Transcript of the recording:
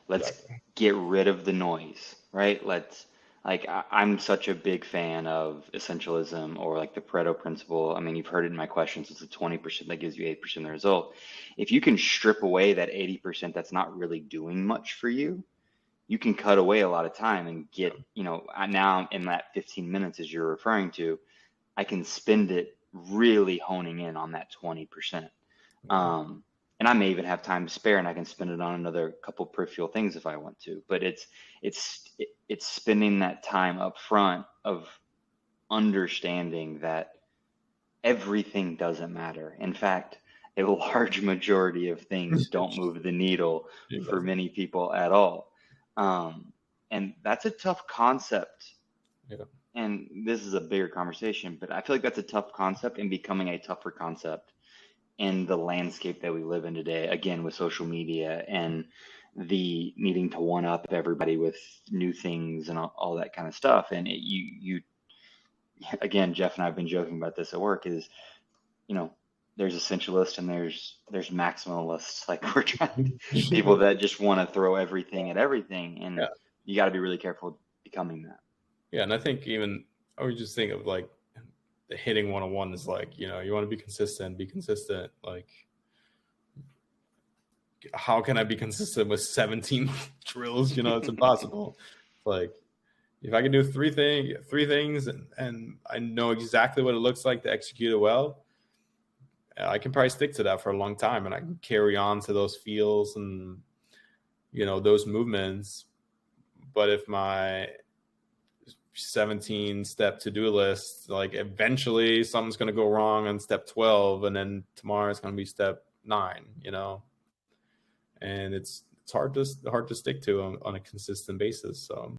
Let's Exactly. get rid of the noise, right? I'm such a big fan of essentialism or like the Pareto principle. I mean, you've heard it in my questions. It's the 20% that gives you 80% of the result. If you can strip away that 80% that's not really doing much for you, you can cut away a lot of time and get, now in that 15 minutes as you're referring to, I can spend it really honing in on that 20%. Yeah. And I may even have time to spare and I can spend it on another couple peripheral things if I want to. But it's spending that time up front of understanding that everything doesn't matter. In fact, a large majority of things don't move the needle for Exactly. many people at all. And that's a tough concept. Yeah. And this is a bigger conversation, but I feel like that's a tough concept and becoming a tougher concept in the landscape that we live in today, again, with social media and the needing to one up everybody with new things and all that kind of stuff. And again, Jeff and I have been joking about this at work is, you know, there's essentialists and there's maximalists. Like we're trying people that just want to throw everything at everything. And Yeah. you got to be really careful becoming that. Yeah. And I think even, I would just think of like the hitting 101 is like, you want to be consistent. Like, how can I be consistent with 17 drills? It's impossible. Like, if I can do three things and I know exactly what it looks like to execute it well, I can probably stick to that for a long time and I can carry on to those feels and, those movements. But if my 17-step to-do list, like eventually something's going to go wrong on step 12 and then tomorrow it's going to be step 9, and it's hard to stick to on a consistent basis. So